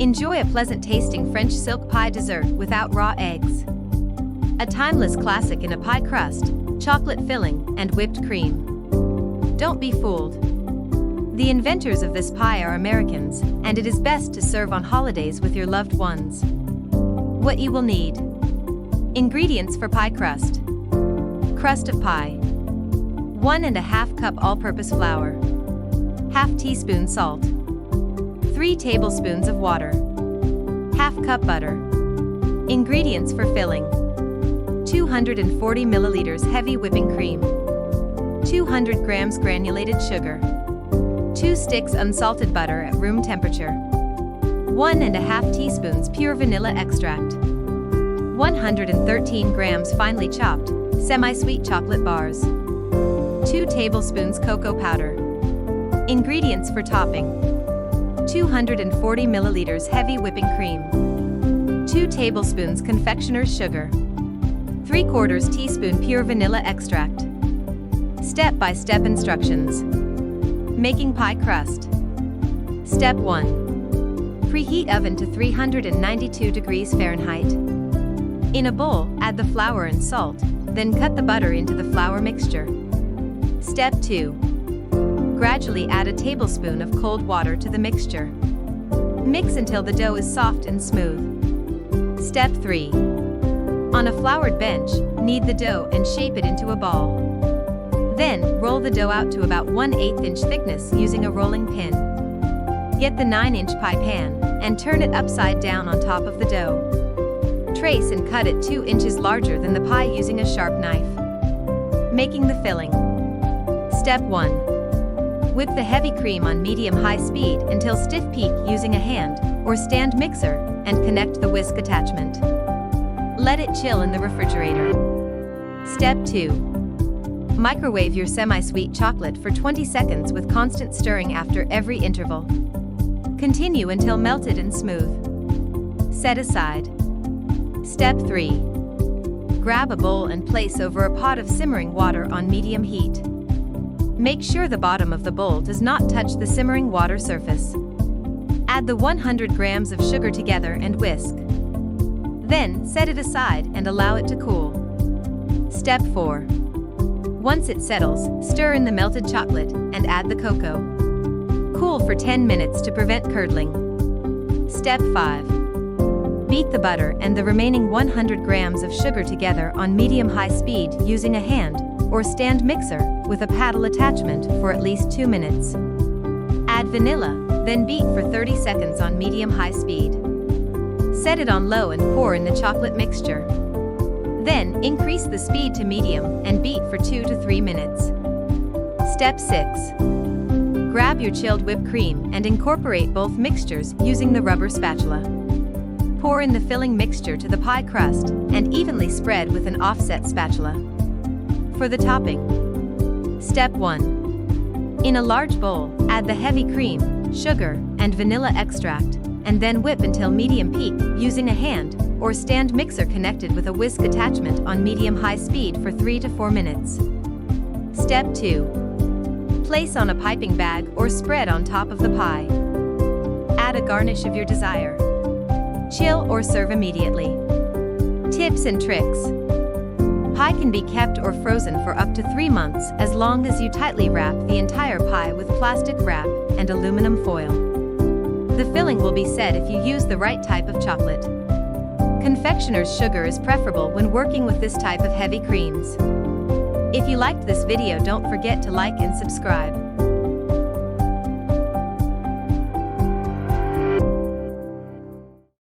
Enjoy a pleasant-tasting French silk pie dessert without raw eggs. A timeless classic in a pie crust, chocolate filling, and whipped cream. Don't be fooled. The inventors of this pie are Americans, and it is best to serve on holidays with your loved ones. What you will need. Ingredients for pie crust. Crust of pie. 1½ cup all-purpose flour. ½ teaspoon salt. 3 tablespoons of water. ½ cup butter. Ingredients for filling. 240 milliliters heavy whipping cream. 200 grams granulated sugar. 2 sticks unsalted butter at room temperature. 1½ teaspoons pure vanilla extract. 113 grams finely chopped, semi-sweet chocolate bars. 2 tablespoons cocoa powder. Ingredients for topping. 240 milliliters heavy whipping cream. 2 tablespoons confectioner's sugar. 3/4 teaspoon pure vanilla extract. Step-by-step instructions. Making pie crust. Step 1. Preheat oven to 392 degrees Fahrenheit. In a bowl, add the flour and salt, then cut the butter into the flour mixture. Step 2. Gradually add a tablespoon of cold water to the mixture. Mix until the dough is soft and smooth. Step 3. On a floured bench, knead the dough and shape it into a ball. Then, roll the dough out to about 1/8 inch thickness using a rolling pin. Get the 9-inch pie pan, and turn it upside down on top of the dough. Trace and cut it 2 inches larger than the pie using a sharp knife. Making the filling. Step 1. Whip the heavy cream on medium-high speed until stiff peak using a hand or stand mixer, and connect the whisk attachment. Let it chill in the refrigerator. Step 2. Microwave your semi-sweet chocolate for 20 seconds with constant stirring after every interval. Continue until melted and smooth. Set aside. Step 3. Grab a bowl and place over a pot of simmering water on medium heat. Make sure the bottom of the bowl does not touch the simmering water surface. Add the 100 grams of sugar together and whisk. Then, set it aside and allow it to cool. Step 4. Once it settles, stir in the melted chocolate and add the cocoa. Cool for 10 minutes to prevent curdling. Step 5. Beat the butter and the remaining 100 grams of sugar together on medium-high speed using a hand or stand mixer with a paddle attachment for at least 2 minutes. Add vanilla, then beat for 30 seconds on medium-high speed. Set it on low and pour in the chocolate mixture. Then, increase the speed to medium and beat for 2 to 3 minutes. Step 6. Grab your chilled whipped cream and incorporate both mixtures using the rubber spatula. Pour in the filling mixture to the pie crust and evenly spread with an offset spatula. For the topping. Step 1. In a large bowl, add the heavy cream, sugar, and vanilla extract, and then whip until medium peak using a hand or stand mixer connected with a whisk attachment on medium-high speed for 3 to 4 minutes. Step 2. Place on a piping bag or spread on top of the pie. Add a garnish of your desire. Chill or serve immediately. Tips and tricks. Pie can be kept or frozen for up to 3 months as long as you tightly wrap the entire pie with plastic wrap and aluminum foil. The filling will be set if you use the right type of chocolate. Confectioner's sugar is preferable when working with this type of heavy creams. If you liked this video, don't forget to like and subscribe.